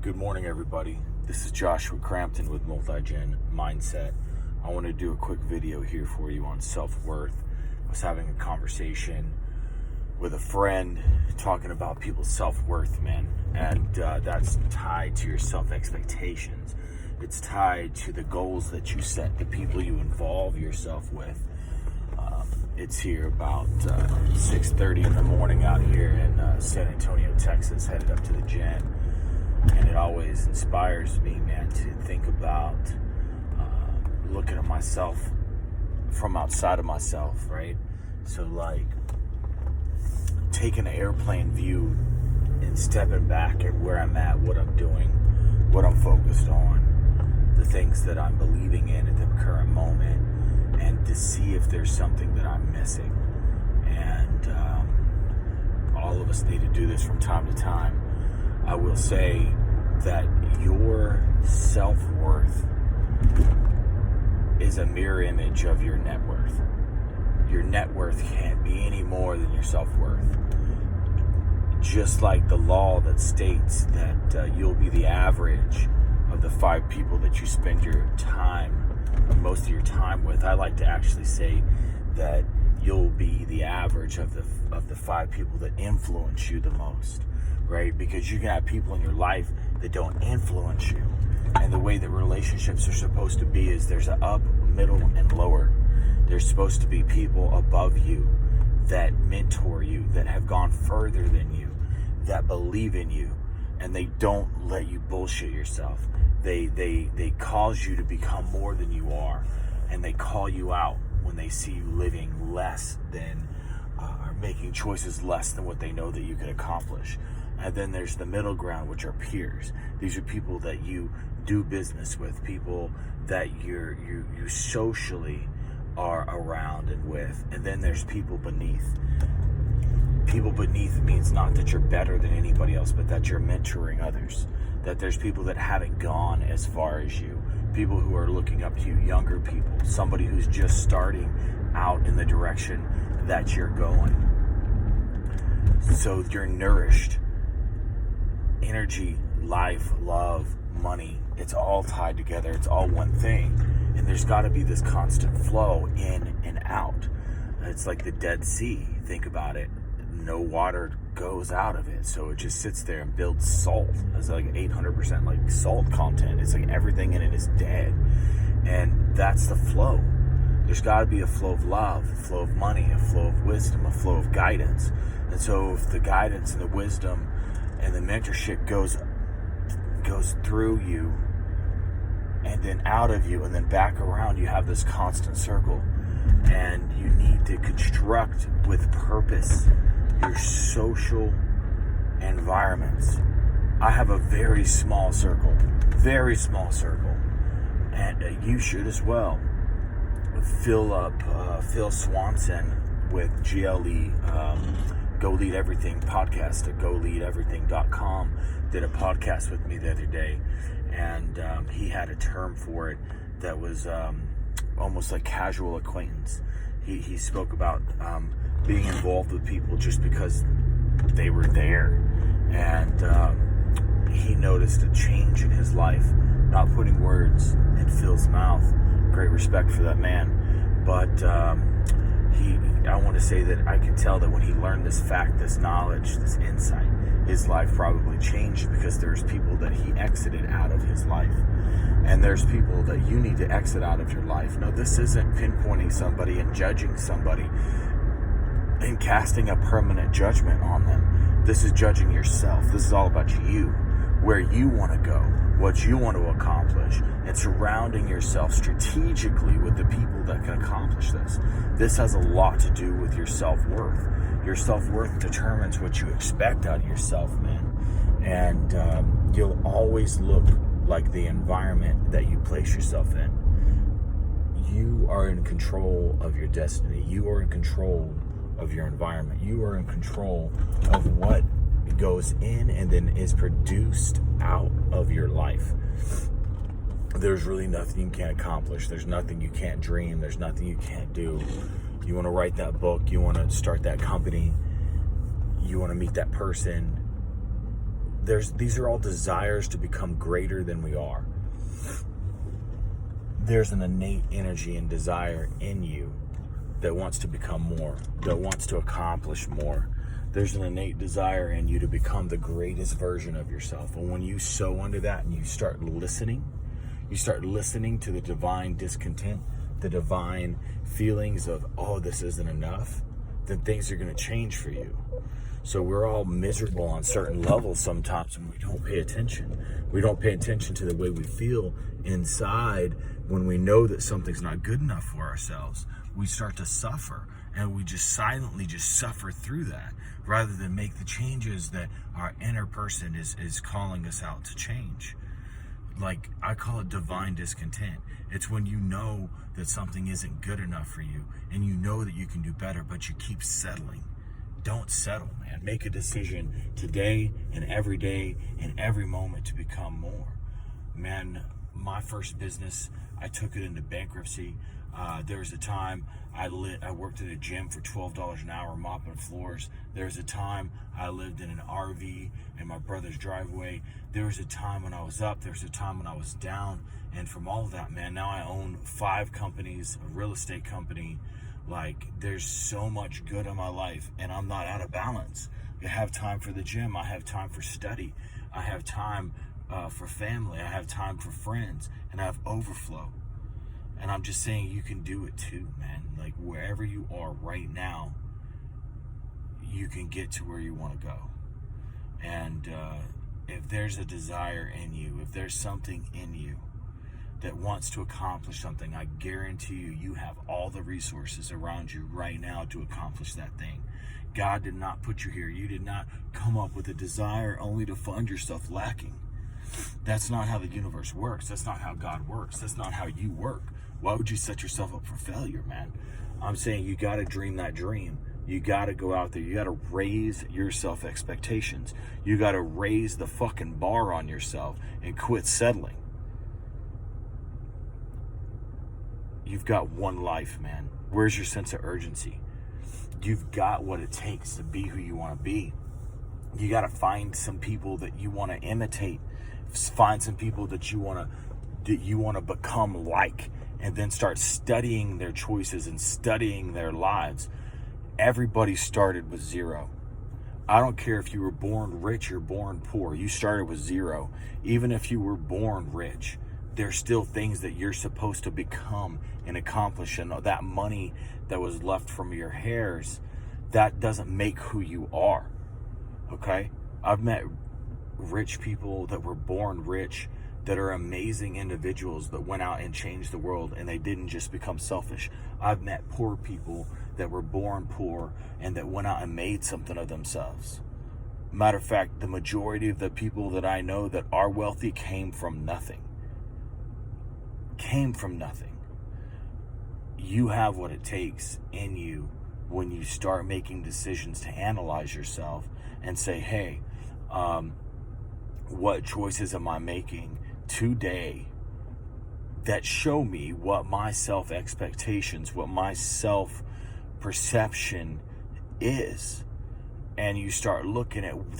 Good morning, everybody. This is Joshua Crampton with Multi-Gen Mindset. I want to do a quick video here for you on self-worth. I was having a conversation with a friend talking about people's self-worth, man. And that's tied to your self-expectations. It's tied to the goals that you set, the people you involve yourself with. It's here about 6:30 in the morning out here in San Antonio, Texas, headed up to the gym. And it always inspires me, man, to think about looking at myself from outside of myself, right? So, like, taking an airplane view and stepping back at where I'm at, what I'm doing, what I'm focused on, the things that I'm believing in at the current moment, and to see if there's something that I'm missing. And all of us need to do this from time to time. I will say that your self-worth is a mirror image of your net worth. Your net worth can't be any more than your self-worth. Just like the law that states that you'll be the average of the 5 people that you spend your time, or most of your time with, I like to actually say that you'll be the average of the 5 people that influence you the most. Right? Because you can have people in your life that don't influence you. And the way that relationships are supposed to be is there's an up, middle, and lower. There's supposed to be people above you that mentor you, that have gone further than you, that believe in you, and they don't let you bullshit yourself. They cause you to become more than you are, and they call you out when they see you living less than, or making choices less than what they know that you could accomplish. And then there's the middle ground, which are peers. These are people that you do business with, people that you socially are around and with. And then there's people beneath. People beneath means not that you're better than anybody else, but that you're mentoring others. That there's people that haven't gone as far as you. People who are looking up to you, younger people. Somebody who's just starting out in the direction that you're going. So you're nourished. Energy, life, love, money, it's all tied together. It's all one thing. And there's got to be this constant flow in and out. It's like the Dead Sea. Think about it. No water goes out of it. So it just sits there and builds salt. It's like 800% like salt content. It's like everything in it is dead. And that's the flow. There's got to be a flow of love, a flow of money, a flow of wisdom, a flow of guidance. And so if the guidance and the wisdom and the mentorship goes through you and then out of you and then back around, you have this constant circle. And you need to construct with purpose your social environments. I have a very small circle, and you should as well. Phil Swanson with GLE, Go Lead Everything podcast at goleadeverything.com did a podcast with me the other day, and he had a term for it that was almost like casual acquaintance. He spoke about being involved with people just because they were there, and he noticed a change in his life. Not putting words in Phil's mouth. Great respect for that man, but I want to say that I can tell that when he learned this fact, this knowledge, this insight, his life probably changed, because there's people that he exited out of his life. And there's people that you need to exit out of your life. No, this isn't pinpointing somebody and judging somebody and casting a permanent judgment on them. This is judging yourself. This is all about you, where you want to go, what you want to accomplish, and surrounding yourself strategically with the people that can accomplish this. This has a lot to do with your self-worth. Your self-worth determines what you expect out of yourself, man. And you'll always look like the environment that you place yourself in. You are in control of your destiny. You are in control of your environment. You are in control of what goes in and then is produced out of your life. There's really nothing you can't accomplish. There's nothing you can't dream. There's nothing you can't do. You want to write that book. You want to start that company. You want to meet that person. these are all desires to become greater than we are. There's an innate energy and desire in you that wants to become more, that wants to accomplish more. There's an innate desire in you to become the greatest version of yourself. And when you sow into that and you start listening to the divine discontent, the divine feelings of, oh, this isn't enough, then things are going to change for you. So we're all miserable on certain levels sometimes when we don't pay attention. We don't pay attention to the way we feel inside when we know that something's not good enough for ourselves. We start to suffer, and we just silently just suffer through that rather than make the changes that our inner person is calling us out to change. Like, I call it divine discontent. It's when you know that something isn't good enough for you and you know that you can do better, but you keep settling. Don't settle, man. Make a decision today and every day and every moment to become more. Man, my first business, I took it into bankruptcy. There was a time I worked at a gym for $12 an hour mopping floors. There was a time I lived in an RV in my brother's driveway. There was a time when I was up. There was a time when I was down. And from all of that, man, now I own 5 companies, a real estate company. Like, there's so much good in my life, and I'm not out of balance. I have time for the gym. I have time for study. I have time for family. I have time for friends, and I have overflow. And I'm just saying, you can do it too, man. Like, wherever you are right now, you can get to where you want to go. And if there's a desire in you, if there's something in you that wants to accomplish something, I guarantee you have all the resources around you right now to accomplish that thing. God did not put you here. You did not come up with a desire only to find yourself lacking. That's not how the universe works. That's not how God works. That's not how you work. Why would you set yourself up for failure, man? I'm saying you got to dream that dream. You got to go out there. You got to raise your self expectations. You got to raise the fucking bar on yourself and quit settling. You've got one life, man. Where's your sense of urgency? You've got what it takes to be who you want to be. You got to find some people that you want to imitate. Find some people that you want to become like, and then start studying their choices and studying their lives. Everybody started with zero. I don't care if you were born rich or born poor. You started with zero. Even if you were born rich, there's still things that you're supposed to become and accomplish. And that money that was left from your hairs, that doesn't make who you are. Okay? I've met rich people that were born rich that are amazing individuals that went out and changed the world, and they didn't just become selfish. I've met poor people that were born poor and that went out and made something of themselves. Matter of fact, the majority of the people that I know that are wealthy came from nothing. You have what it takes in you when you start making decisions to analyze yourself and say, hey, what choices am I making today that show me what my self-expectations, what my self-perception is? And you start looking at